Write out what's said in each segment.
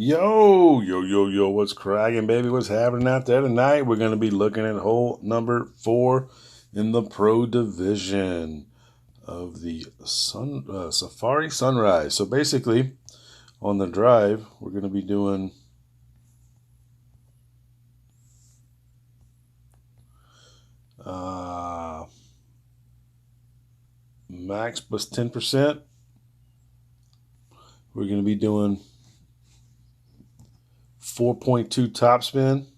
Yo, what's cracking, baby? What's happening out there tonight? We're going to be looking at hole number 4 in the Pro Division of the Safari Sunrise. So basically, on the drive, we're going to be doing max plus 10%. We're going to be doing 4.2 top spin,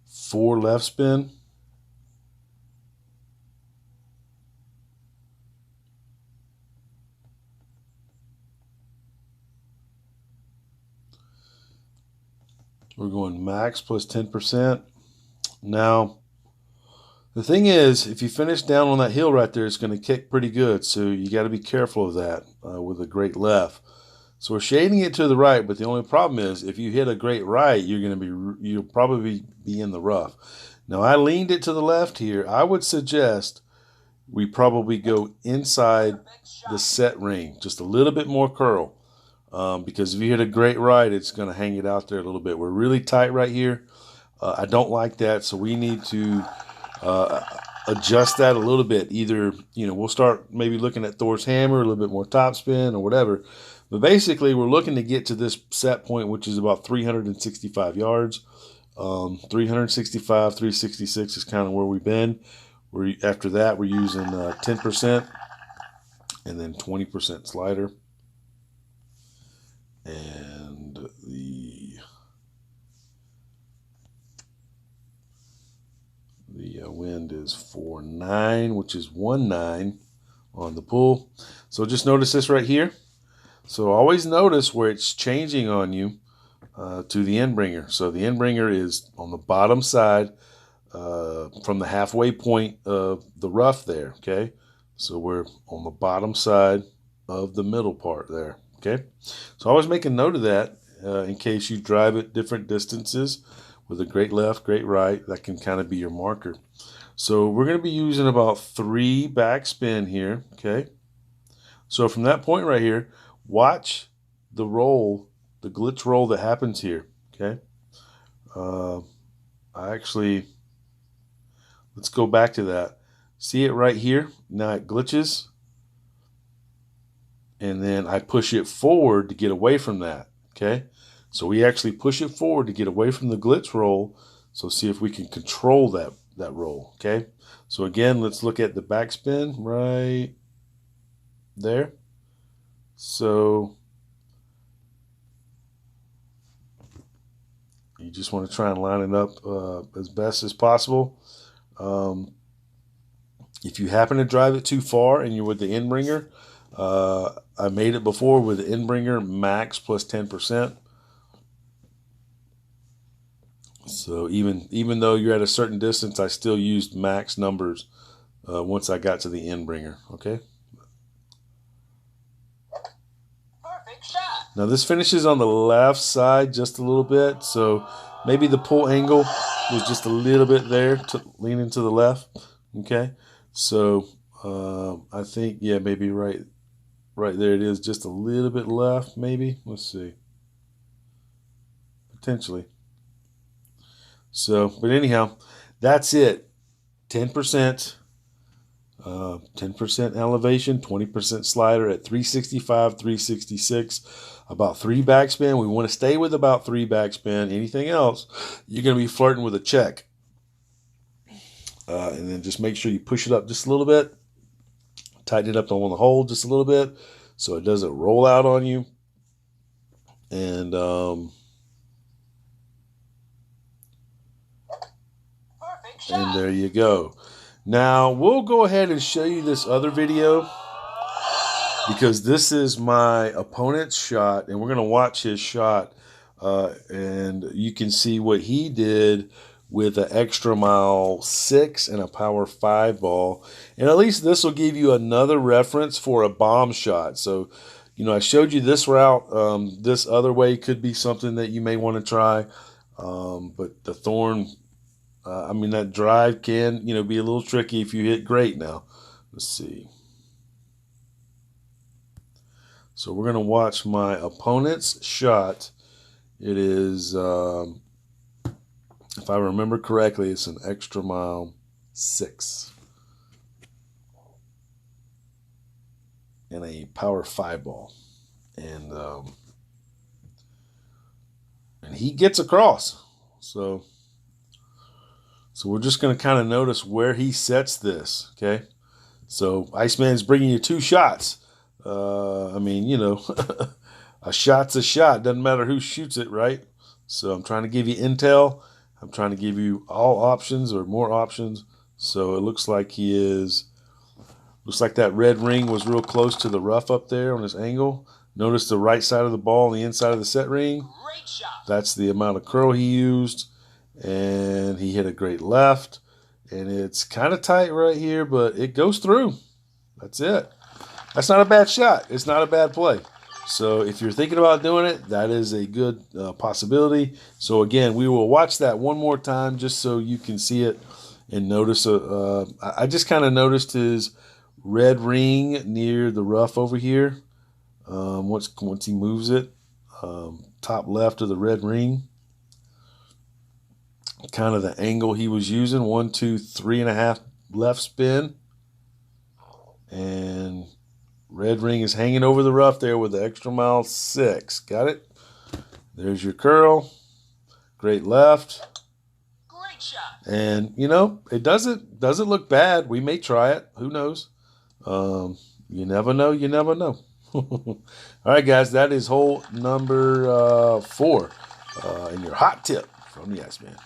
4 left spin, we're going max plus 10%. Now, the thing is, if you finish down on that hill right there, it's going to kick pretty good. So you got to be careful of that with a great left. So we're shading it to the right, but the only problem is if you hit a great right, you'll probably be in the rough. Now I leaned it to the left here. I would suggest we probably go inside the set ring, just a little bit more curl. Because if you hit a great right, it's going to hang it out there a little bit. We're really tight right here. I don't like that, so we need to adjust that a little bit. Either, we'll start maybe looking at Thor's hammer, a little bit more top spin or whatever. But basically, we're looking to get to this set point, which is about 365 yards. 365, 366 is kind of where we've been. After that, we're using 10% and then 20% slider. And the wind is 4.9, which is 1.9 on the pull. So just notice this right here. So always notice where it's changing on you to the end bringer. So the end bringer is on the bottom side from the halfway point of the rough there, okay? So we're on the bottom side of the middle part there, okay? So always make a note of that in case you drive at different distances with a great left, great right. That can kind of be your marker. So we're going to be using about 3 backspin here, okay? So from that point right here, watch the roll, the glitch roll that happens here, okay? Let's go back to that. See it right here? Now it glitches. And then I push it forward to get away from that, okay? So we actually push it forward to get away from the glitch roll. So see if we can control that roll, okay? So again, let's look at the backspin right there. So you just want to try and line it up as best as possible. If you happen to drive it too far and you're with the end bringer, I made it before with the end bringer max plus 10%. So even though you're at a certain distance, I still used max numbers once I got to the end bringer, okay? Now this finishes on the left side just a little bit, so maybe the pull angle was just a little bit there to leaning to the left, okay? So I think, yeah, maybe right there it is, just a little bit left, maybe. Let's see. Potentially. So, but anyhow, that's it. 10%. 10% elevation, 20% slider at 365, 366, about 3 backspin. We want to stay with about 3 backspin. Anything else, you're going to be flirting with a check. And then just make sure you push it up just a little bit. Tighten it up on the hole just a little bit so it doesn't roll out on you. And there you go. Now, we'll go ahead and show you this other video because this is my opponent's shot, and we're going to watch his shot, and you can see what he did with an extra mile 6 and a power 5 ball. And at least this will give you another reference for a bomb shot. So, I showed you this route. This other way could be something that you may want to try, but the Thorn... that drive can, be a little tricky if you hit great now. Let's see. So we're going to watch my opponent's shot It is, if I remember correctly, it's an extra mile 6 and a power 5 ball. And he gets across. So we're just going to kind of notice where he sets this, okay? So Iceman's bringing you 2 shots. I mean, you know, a shot's a shot. Doesn't matter who shoots it, right? So I'm trying to give you intel. I'm trying to give you all options or more options. So it looks like looks like that red ring was real close to the rough up there on this angle. Notice the right side of the ball on the inside of the set ring. Great shot. That's the amount of curl he used. And he hit a great left. And it's kind of tight right here, but it goes through. That's it. That's not a bad shot. It's not a bad play. So if you're thinking about doing it, that is a good possibility. So again, we will watch that one more time just so you can see it and notice. I just kind of noticed his red ring near the rough over here. Once he moves it, top left of the red ring. Kind of the angle he was using, 1, 2, 3.5 left spin, and red ring is hanging over the rough there with the extra mile 6. Got it? There's your curl. Great left. Great shot. And you know, it doesn't look bad. We may try it. Who knows? You never know. You never know. All right, guys, that is hole number 4 in your hot tip from the Iceman.